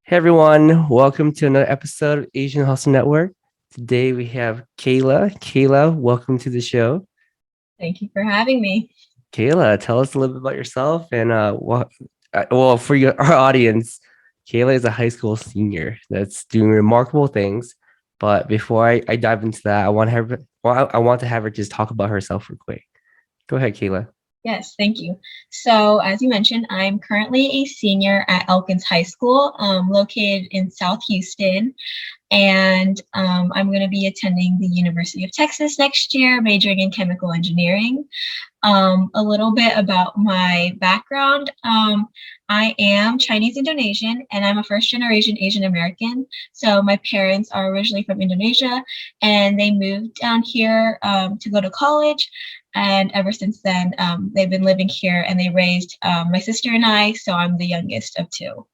Hey everyone, welcome to another episode of Asian Hustle Network. Today we have Kayla. Kayla, welcome to the show. Thank you for having me. Kayla, tell us a little bit about yourself and for our audience, Kayla is a high school senior that's doing remarkable things. But before I dive into that, I want to have her just talk about herself real quick. Go ahead, Kayla. Yes, thank you. So, as you mentioned, I'm currently a senior at Elkins High School, located in South Houston, and I'm going to be attending the University of Texas next year, majoring in chemical engineering. A little bit about my background. I am Chinese Indonesian and I'm a first generation Asian American. So my parents are originally from Indonesia and they moved down here to go to college. And ever since then, they've been living here and they raised my sister and I. So I'm the youngest of two.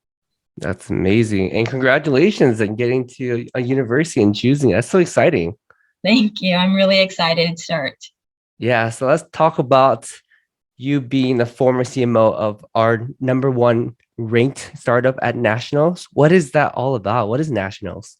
That's amazing. And congratulations on getting to a university and choosing it. That's so exciting. Thank you. I'm really excited to start. Yeah, so let's talk about you being the former CMO of our number one ranked startup at Nationals. What is that all about? What is Nationals?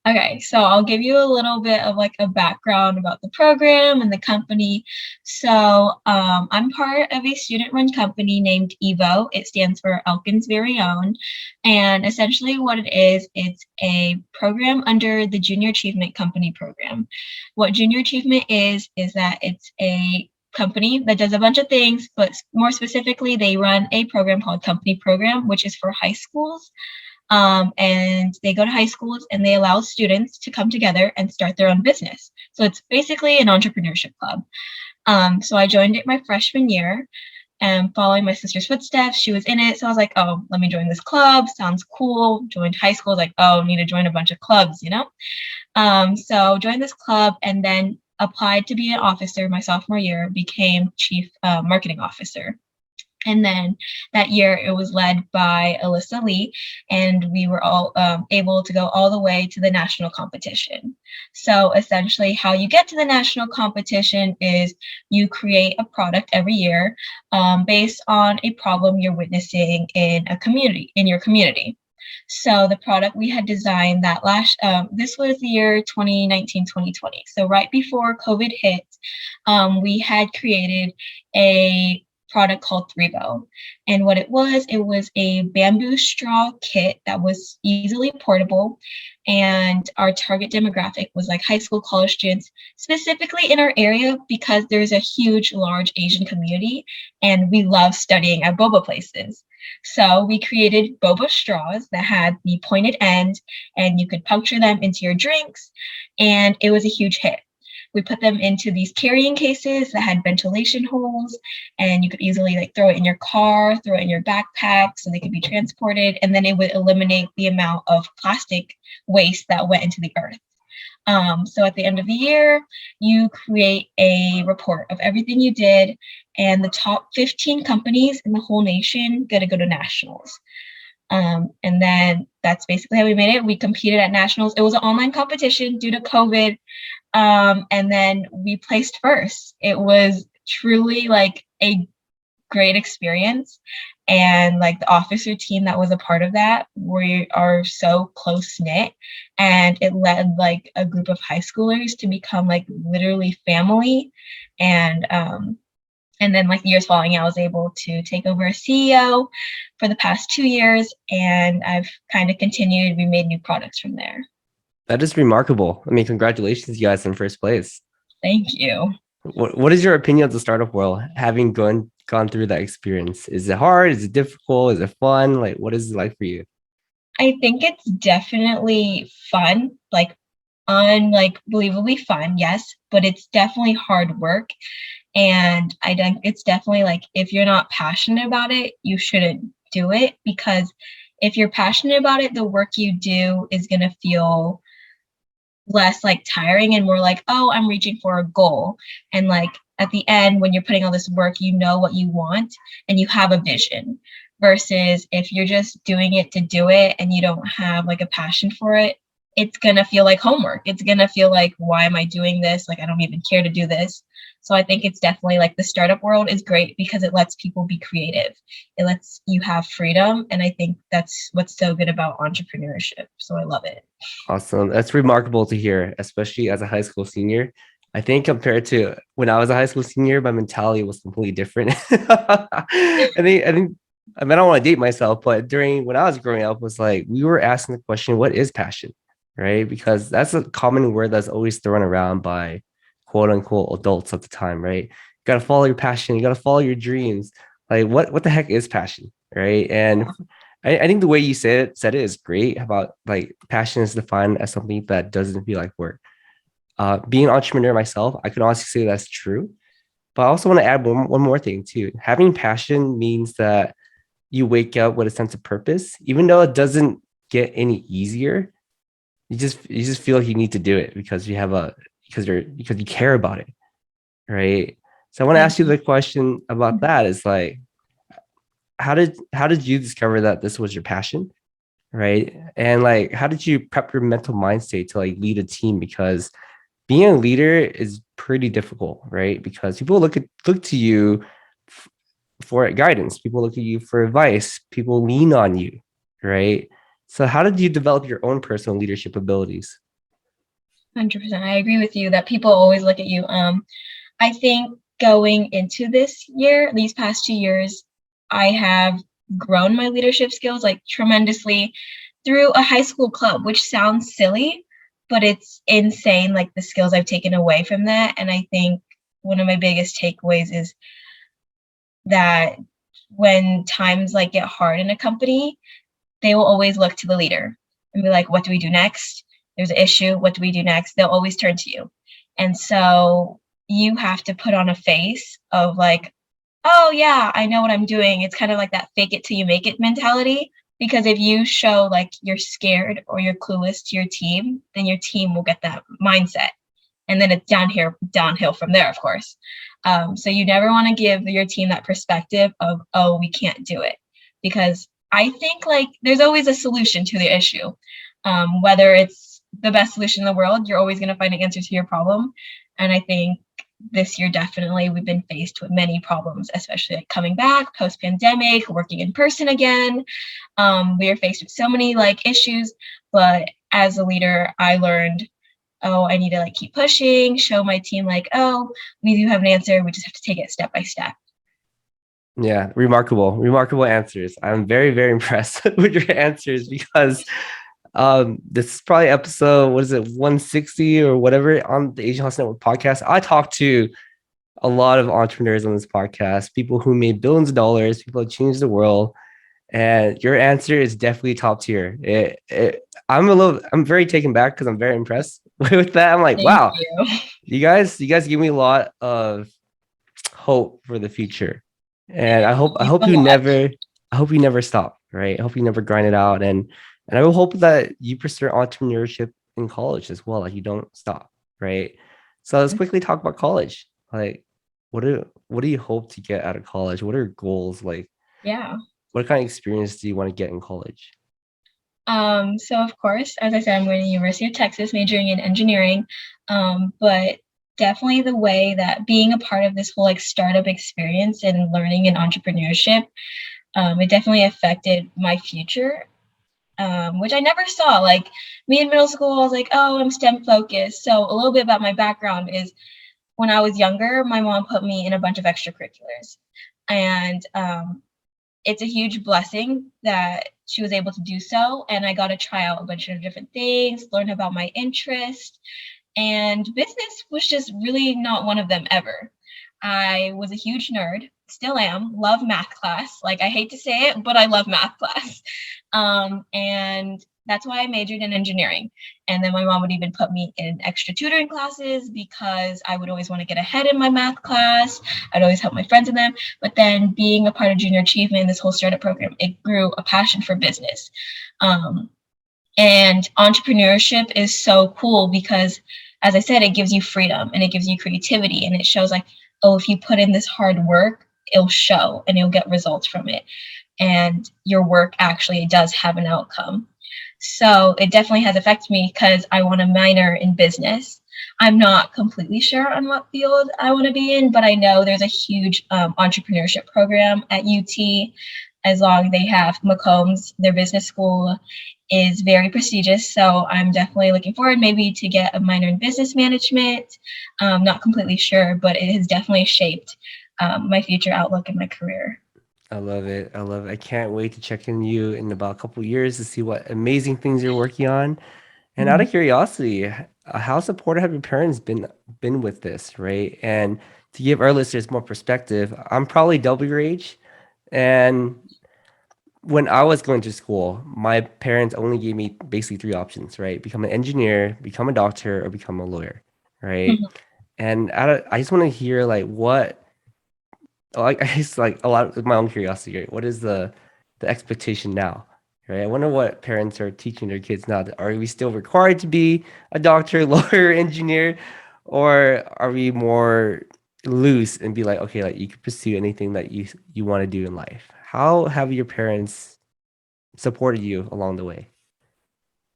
Okay, so I'll give you a little bit of like a background about the program and the company. So I'm part of a student-run company named EVO. It stands for Elkins Very Own. And essentially what it is, it's a program under the Junior Achievement Company program. What Junior Achievement is that it's a company that does a bunch of things, but more specifically, they run a program called Company Program, which is for high schools. And they go to high schools and they allow students to come together and start their own business. So it's basically an entrepreneurship club. So I joined it my freshman year and following my sister's footsteps, she was in it. So I was like, oh, let me join this club. Sounds cool. Joined high school, like, oh, need to join a bunch of clubs, you know? So joined this club and then applied to be an officer my sophomore year, became chief marketing officer. And then that year it was led by Alyssa Lee, and we were all able to go all the way to the national competition. So essentially, how you get to the national competition is you create a product every year based on a problem you're witnessing in a community, in your community. So the product we had designed that this was the year 2019, 2020. So right before COVID hit, we had created a product called Threebo. And what it was a bamboo straw kit that was easily portable. And our target demographic was like high school, college students, specifically in our area because there's a huge, large Asian community and we love studying at boba places. So we created boba straws that had the pointed end and you could puncture them into your drinks. And it was a huge hit. We put them into these carrying cases that had ventilation holes, and you could easily like throw it in your car, throw it in your backpack so they could be transported, and then it would eliminate the amount of plastic waste that went into the earth. So at the end of the year, you create a report of everything you did, and the top 15 companies in the whole nation get to go to nationals. And then that's basically how we made it. We competed at nationals. It was an online competition due to COVID. And then we placed first. It was truly like a great experience. And like the officer team that was a part of that, we are so close knit. And it led like a group of high schoolers to become like literally family. And and then like the years following, I was able to take over as CEO for the past 2 years, and I've kind of continued. We made new products from there. That is remarkable. I mean, congratulations, you guys, in first place. Thank you. What is your opinion of the startup world, having gone through that experience? Is it hard? Is it difficult? Is it fun? Like, what is it like for you? I think it's definitely fun, like unlike believably fun, yes, but it's definitely hard work. And I think it's definitely like if you're not passionate about it, you shouldn't do it because if you're passionate about it, the work you do is going to feel less like tiring and more like, oh, I'm reaching for a goal. And like at the end, when you're putting all this work, you know what you want and you have a vision. Versus if you're just doing it to do it and you don't have like a passion for it, it's gonna feel like homework. It's gonna feel like, why am I doing this? Like I don't even care to do this. So I think it's definitely like the startup world is great because it lets people be creative. It lets you have freedom. And I think that's what's so good about entrepreneurship. So I love it. Awesome. That's remarkable to hear, especially as a high school senior. I think compared to when I was a high school senior, my mentality was completely different. I mean, I don't want to date myself, but during when I was growing up, was like we were asking the question, what is passion? Right? Because that's a common word that's always thrown around by quote unquote adults at the time, right? You gotta follow your passion, you gotta follow your dreams. Like what the heck is passion? Right. And I think the way you said it is great about like passion is defined as something that doesn't feel like work. Being an entrepreneur myself, I can honestly say that's true. But I also want to add one more thing too. Having passion means that you wake up with a sense of purpose, even though it doesn't get any easier. You just feel like you need to do it because you have a because you care about it, right? So I want to ask you the question about that is like, how did you discover that this was your passion, right? And like, how did you prep your mental mind state to like lead a team? Because being a leader is pretty difficult, right? Because people look to you for guidance. People look at you for advice. People lean on you, right? So how did you develop your own personal leadership abilities? 100%. I agree with you that people always look at you. I think going into this year, these past 2 years, I have grown my leadership skills like tremendously through a high school club, which sounds silly, but it's insane, like the skills I've taken away from that. And I think one of my biggest takeaways is that when times like get hard in a company, they will always look to the leader and be like, what do we do next? There's an issue. What do we do next? They'll always turn to you. And so you have to put on a face of like, oh, yeah, I know what I'm doing. It's kind of like that fake it till you make it mentality. Because if you show like you're scared or you're clueless to your team, then your team will get that mindset. And then it's downhill from there, of course. So you never want to give your team that perspective of, oh, we can't do it. Because I think like there's always a solution to the issue. Whether it's the best solution in the world, you're always going to find an answer to your problem. And I think this year, definitely, we've been faced with many problems, especially like coming back post-pandemic, working in person again. We are faced with so many like issues, but as a leader, I learned, oh, I need to like keep pushing, show my team like, oh, we do have an answer. We just have to take it step by step. Yeah, remarkable answers. I'm very, very impressed with your answers because this is probably episode, what is it, 160 or whatever on the Asian Hustle Network podcast. I talked to a lot of entrepreneurs on this podcast, people who made billions of dollars, people who changed the world. And your answer is definitely top tier. I'm very taken back because I'm very impressed with that. I'm like, Thank wow, you. you guys give me a lot of hope for the future. And I Thank you hope so you much. never I hope you never stop, right? I hope you never grind it out. And I will hope that you pursue entrepreneurship in college as well. Like you don't stop, right? So let's quickly talk about college. Like what do you hope to get out of college? What are your goals? Like Yeah. what kind of experience do you want to get in college? So of course, as I said, I'm going to University of Texas, majoring in engineering. But definitely the way that being a part of this whole like startup experience and learning and entrepreneurship, it definitely affected my future, which I never saw. Like me in middle school, I was like, oh, I'm STEM focused. So a little bit about my background is when I was younger, my mom put me in a bunch of extracurriculars. And it's a huge blessing that she was able to do so. And I got to try out a bunch of different things, learn about my interest. And business was just really not one of them ever. I was a huge nerd, still am, love math class. Like, I hate to say it, but I love math class. And that's why I majored in engineering. And then my mom would even put me in extra tutoring classes because I would always want to get ahead in my math class. I'd always help my friends in them. But then being a part of Junior Achievement, this whole startup program, it grew a passion for business. Um, and entrepreneurship is so cool because, as I said, it gives you freedom and it gives you creativity. And it shows like, oh, if you put in this hard work, it'll show and you'll get results from it. And your work actually does have an outcome. So it definitely has affected me because I want to minor in business. I'm not completely sure on what field I want to be in, but I know there's a huge entrepreneurship program at UT. As long as they have Macombs, their business school is very prestigious. So I'm definitely looking forward maybe to get a minor in business management. Not completely sure, but it has definitely shaped my future outlook in my career. I love it. I love it. I can't wait to check in you in about a couple years to see what amazing things you're working on. And out Mhm. of curiosity, how supportive have your parents been with this, right? And to give our listeners more perspective, I'm probably double your age, and when I was going to school, my parents only gave me basically three options, right? Become an engineer, become a doctor, or become a lawyer, right? And I just want to hear like what, like I just like a lot of my own curiosity, right? What is the expectation now, right? I wonder what parents are teaching their kids now. Are we still required to be a doctor, lawyer, engineer, or are we more loose and be like, okay, like you can pursue anything that you want to do in life? How have your parents supported you along the way?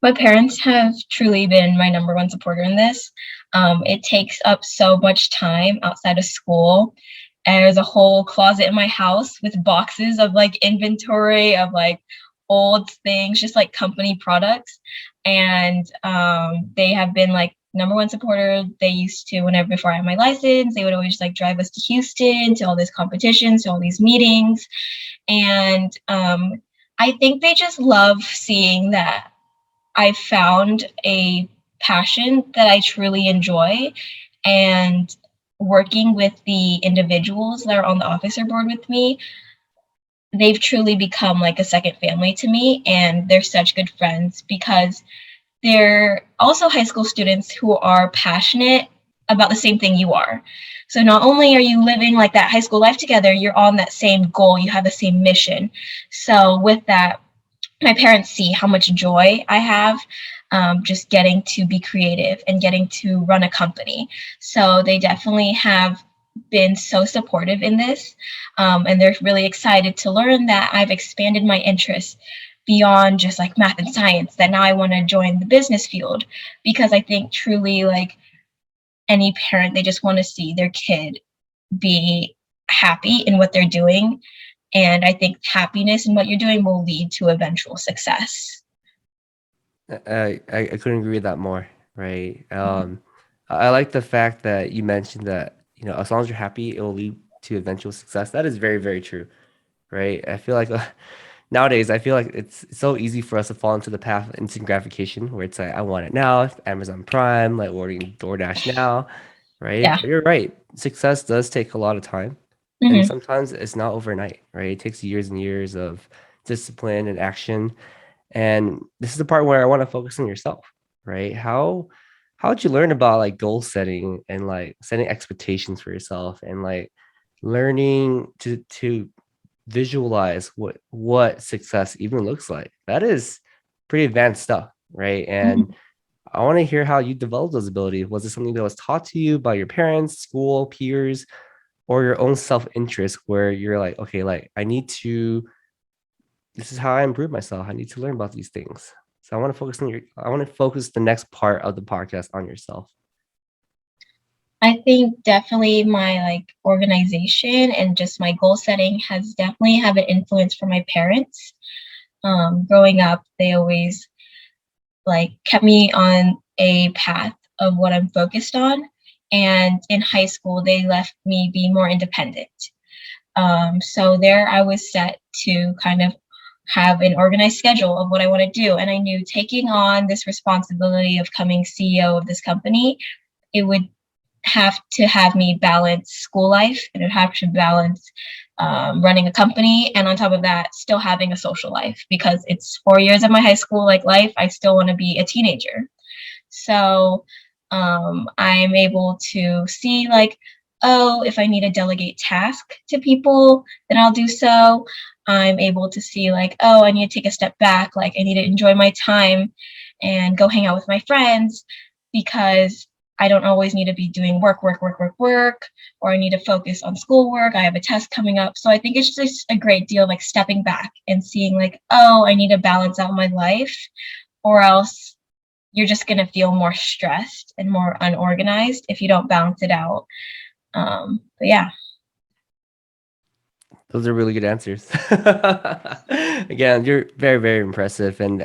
My parents have truly been my number one supporter in this. It takes up so much time outside of school. And there's a whole closet in my house with boxes of like inventory of like old things, just like company products. And they have been like number one supporter. They used to, whenever before I had my license, they would always like drive us to Houston to all these competitions, to all these meetings. And I think they just love seeing that I found a passion that I truly enjoy, and working with the individuals that are on the officer board with me, they've truly become like a second family to me, and they're such good friends because they're also high school students who are passionate about the same thing you are. So not only are you living like that high school life together, you're on that same goal, you have the same mission. So with that, my parents see how much joy I have, just getting to be creative and getting to run a company. So they definitely have been so supportive in this. And they're really excited to learn that I've expanded my interests beyond just like math and science, that now I want to join the business field, because I think truly, like any parent, they just want to see their kid be happy in what they're doing, and I think happiness in what you're doing will lead to eventual success. I couldn't agree with that more, right? I like the fact that you mentioned that, you know, as long as you're happy, it will lead to eventual success. That is very, very true, right? I feel like nowadays, I feel like it's so easy for us to fall into the path of instant gratification, where it's like, I want it now, Amazon Prime, like ordering DoorDash now, right? Yeah. But you're right. Success does take a lot of time, and Hmm. sometimes it's not overnight, right? It takes years and years of discipline and action. And this is the part where I want to focus on yourself, right? How did you learn about like goal setting and like setting expectations for yourself and like learning to visualize what success even looks like? That is pretty advanced stuff, right? And Hmm. I want to hear how you developed those abilities. Was it something that was taught to you by your parents, school, peers, or your own self-interest where you're like, okay, like I need to this is how I improve myself. I need to learn about these things. So I want to focus the next part of the podcast on yourself. I think definitely my like organization and just my goal setting has definitely have an influence from my parents. Growing up, they always like kept me on a path of what I'm focused on. And in high school, they left me be more independent. So there I was set to kind of have an organized schedule of what I want to do. And I knew taking on this responsibility of becoming CEO of this company, it would have to have me balance school life, and it would have to balance running a company. And on top of that, still having a social life, because it's 4 years of my high school like life. I still want to be a teenager. So I'm able to see like, oh, if I need to delegate task to people, then I'll do so. I'm able to see like, oh, I need to take a step back. Like I need to enjoy my time and go hang out with my friends, because I don't always need to be doing work, work, work, work, work, or I need to focus on schoolwork. I have a test coming up. So I think it's just a great deal of like stepping back and seeing like, oh, I need to balance out my life, or else you're just going to feel more stressed and more unorganized if you don't balance it out. But yeah. Those are really good answers. Again, you're very, very impressive, and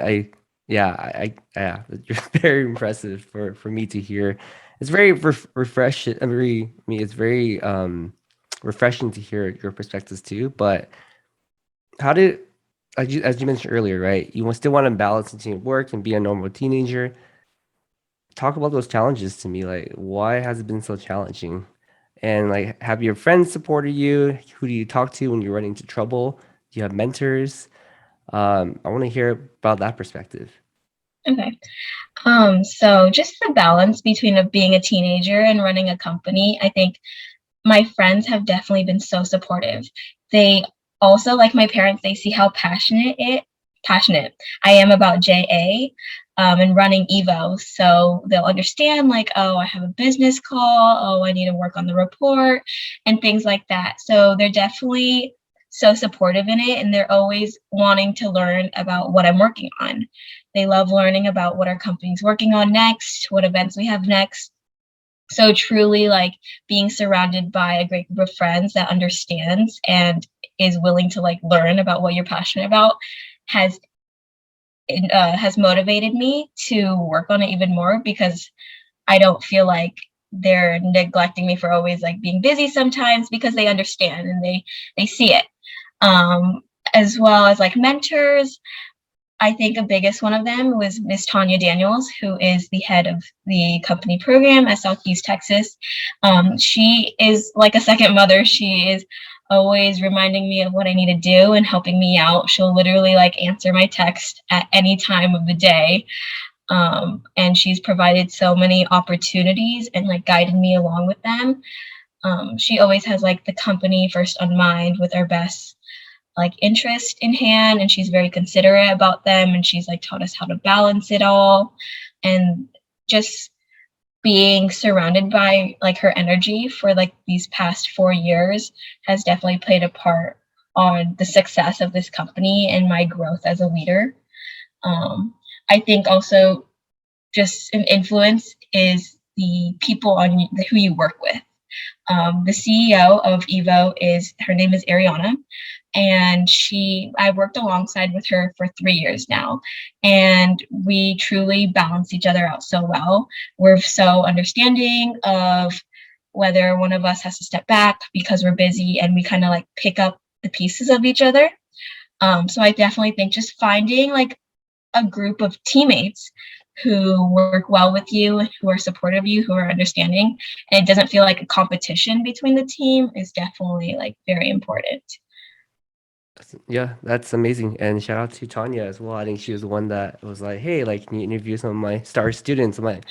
yeah, you're very impressive for me to hear. It's very refreshing. It's very refreshing to hear your perspectives too. But how did, as you mentioned earlier, right? You still want to balance between work and be a normal teenager. Talk about those challenges to me. Like, why has it been so challenging? And like, have your friends supported you? Who do you talk to when you run into trouble? Do you have mentors? I want to hear about that perspective. Okay. So just the balance between being a teenager and running a company, I think my friends have definitely been so supportive. They also, like my parents, they see how passionate I am about JA and running EVO. So they'll understand like, oh, I have a business call. Oh, I need to work on the report and things like that. So they're definitely so supportive in it. And they're always wanting to learn about what I'm working on. They love learning about what our company's working on next, what events we have next. So truly like being surrounded by a great group of friends that understands and is willing to like learn about what you're passionate about has has motivated me to work on it even more, because I don't feel like they're neglecting me for always like being busy sometimes, because they understand and they see it. As well as like mentors, I think the biggest one of them was Miss Tanya Daniels, who is the head of the company program at Southeast Texas. She is like a second mother. She is always reminding me of what I need to do and helping me out. She'll literally like answer my text at any time of the day. And she's provided so many opportunities and like guided me along with them. She always has like the company first on mind with our best like interest in hand, and she's very considerate about them, and she's like taught us how to balance it all. And just being surrounded by like her energy for like these past 4 years has definitely played a part on the success of this company and my growth as a leader. I think also just an influence is the people on who you work with. The CEO of EVO her name is Ariana, and I worked alongside with her for 3 years now, and we truly balance each other out so well. We're so understanding of whether one of us has to step back because we're busy, and we kind of like pick up the pieces of each other. So I definitely think just finding like a group of teammates who work well with you, who are supportive of you, who are understanding, and it doesn't feel like a competition between the team is definitely like very important. Yeah, that's amazing. And shout out to Tanya as well. I think she was the one that was like, hey, like, can you interview some of my star students? I'm like,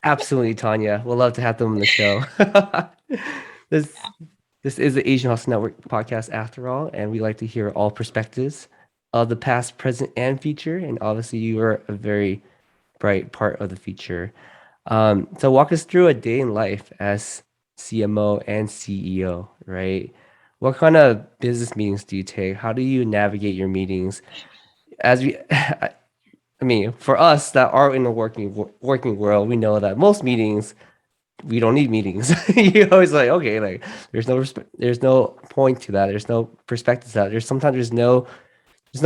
absolutely, Tanya. We'll love to have them on the show. This this is the Asian Hustle Network podcast after all, and we like to hear all perspectives of the past, present, and future. And obviously, you are a very bright part of the future. So walk us through a day in life as CMO and CEO, right? What kind of business meetings do you take? How do you navigate your meetings? As we, I mean, for us that are in the working world, we know that most meetings we don't need meetings. You always like, okay, like there's no point to that. There's no perspective to that. Sometimes there's no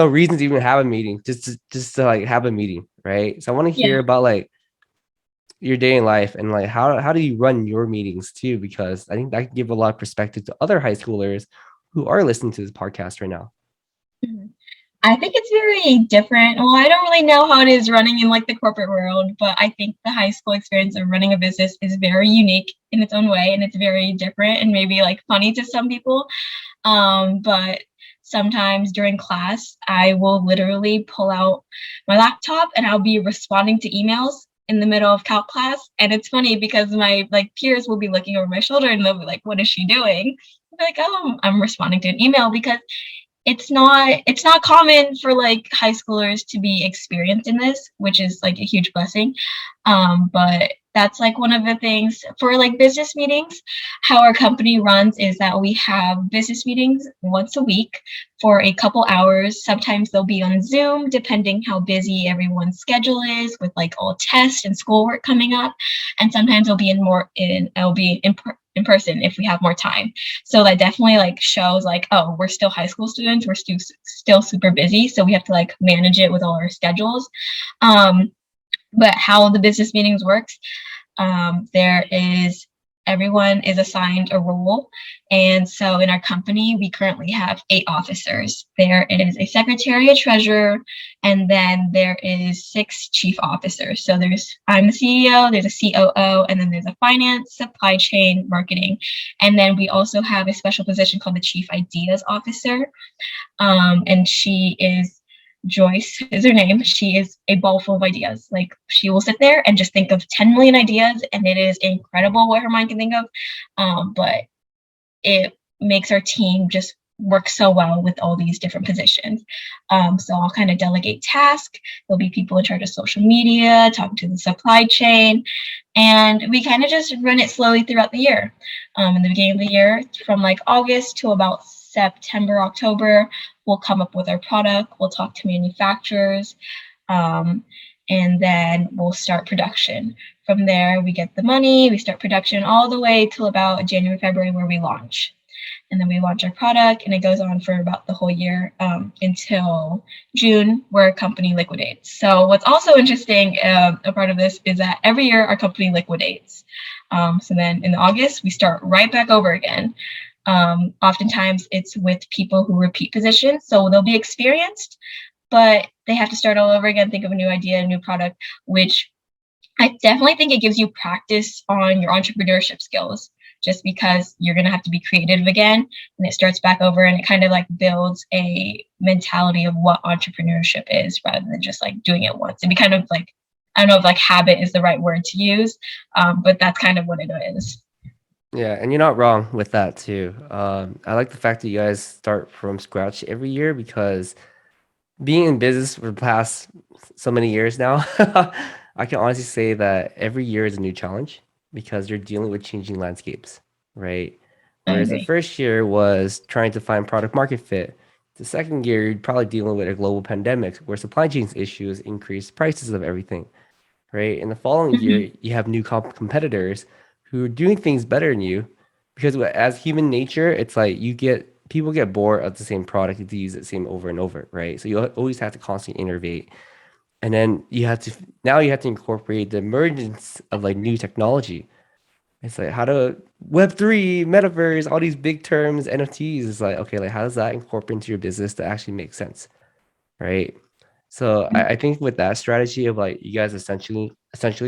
reason to even have a meeting. Just to like have a meeting, right? So I want to hear Yeah. about like your day in life and like how do you run your meetings too, because I think that can give a lot of perspective to other high schoolers who are listening to this podcast right now. Mhm. I think it's very different. Well, I don't really know how it is running in like the corporate world, but I think the high school experience of running a business is very unique in its own way, and it's very different and maybe like funny to some people. But sometimes during class, I will literally pull out my laptop and I'll be responding to emails in the middle of calc class. And it's funny because my like peers will be looking over my shoulder and they'll be like, "What is she doing?" I'll be like, "Oh, I'm responding to an email," because it's not common for like high schoolers to be experienced in this, which is like a huge blessing. But that's like one of the things for like business meetings. How our company runs is that we have business meetings once a week for a couple hours. Sometimes they'll be on Zoom, depending how busy everyone's schedule is with like all tests and schoolwork coming up. And sometimes it'll be in person if we have more time. So that definitely like shows like, oh, we're still high school students. We're still super busy. So we have to like manage it with all our schedules. But how the business meetings works, everyone is assigned a role. And so in our company, we currently have 8 officers. There is a secretary, a treasurer, and then there is 6 chief officers. So I'm the CEO, there's a COO, and then there's a finance, supply chain, marketing. And then we also have a special position called the chief ideas officer. And Joyce is her name. She is a ball full of ideas. Like, she will sit there and just think of 10 million ideas, and it is incredible what her mind can think of. But it makes our team just work so well with all these different positions. So I'll kind of delegate tasks. There'll be people in charge of social media, talking to the supply chain, and we kind of just run it slowly throughout the year. In the beginning of the year, from like August to about September, October, we'll come up with our product, we'll talk to manufacturers, and then we'll start production. From there, we get the money, we start production all the way till about January, February, where we launch. And then we launch our product, and it goes on for about the whole year until June, where our company liquidates. So what's also interesting, a part of this, is that every year our company liquidates. So then in August, we start right back over again. Oftentimes it's with people who repeat positions, so they'll be experienced, but they have to start all over again, think of a new idea, a new product, which I definitely think it gives you practice on your entrepreneurship skills, just because you're going to have to be creative again, and it starts back over, and it kind of like builds a mentality of what entrepreneurship is, rather than just like doing it once. It'd be kind of like, I don't know if like habit is the right word to use, but that's kind of what it is. Yeah, and you're not wrong with that too. I like the fact that you guys start from scratch every year, because being in business for the past so many years now, I can honestly say that every year is a new challenge, because you're dealing with changing landscapes, right? Whereas the first year was trying to find product market fit. The second year, you're probably dealing with a global pandemic where supply chains issues increase prices of everything, right? In the following year, you have new competitors who are doing things better than you, because as human nature, it's like people get bored of the same product, to use it same over and over, right? So you always have to constantly innovate, and then you have to incorporate the emergence of like new technology. It's like, how to Web3, metaverse, all these big terms, NFTs. It's like, okay, like how does that incorporate into your business to actually make sense, right? So I think with that strategy of like you guys essentially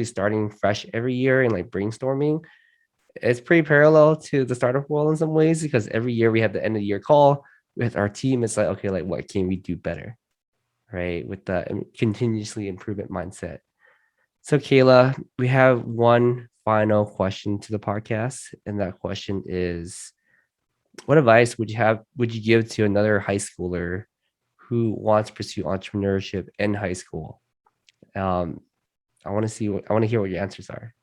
starting fresh every year and like brainstorming, it's pretty parallel to the startup world in some ways, because every year we have the end of the year call with our team. It's like, okay, like what can we do better, right? With the continuously improvement mindset. So Kayla, we have one final question to the podcast, and that question is, what advice would you give to another high schooler who wants to pursue entrepreneurship in high school? I want to hear what your answers are.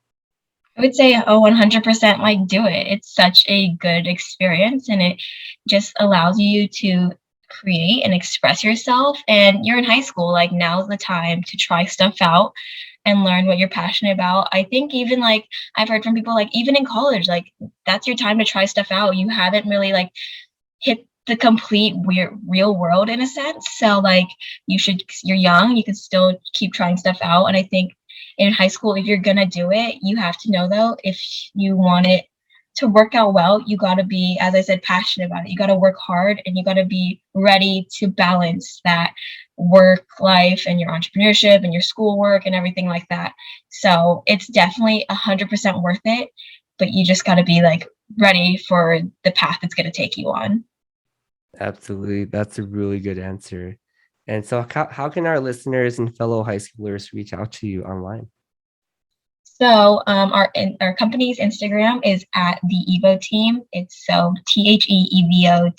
I would say, 100% like do it. It's such a good experience, and it just allows you to create and express yourself. And you're in high school, like now's the time to try stuff out and learn what you're passionate about. I think even like I've heard from people, like even in college, like that's your time to try stuff out. You haven't really like hit the complete real world in a sense. So like you're young, you can still keep trying stuff out. And I think in high school, if you're gonna do it, you have to know though, if you want it to work out well, you gotta be, as I said, passionate about it. You gotta work hard, and you gotta be ready to balance that work life and your entrepreneurship and your schoolwork and everything like that. So it's definitely 100% worth it, but you just gotta be like ready for the path it's gonna take you on. Absolutely. That's a really good answer. And so how can our listeners and fellow high schoolers reach out to you online? So our company's Instagram is at the EVO team. It's so TheEvoTeam,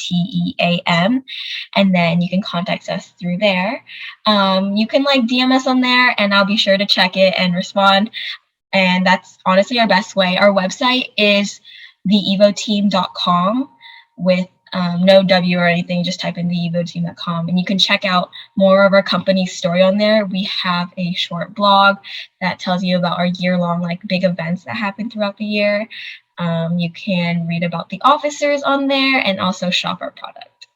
and then you can contact us through there. You can like DM us on there, and I'll be sure to check it and respond. And that's honestly our best way. Our website is theevoteam.com with no W or anything. Just type in theevoteam.com and you can check out more of our company's story on there. We have a short blog that tells you about our year-long like big events that happen throughout the year. You can read about the officers on there and also shop our product.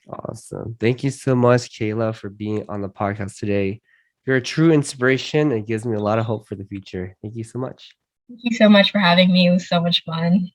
Awesome. Thank you so much, Kayla, for being on the podcast today. You're a true inspiration and gives me a lot of hope for the future. Thank you so much. Thank you so much for having me. It was so much fun.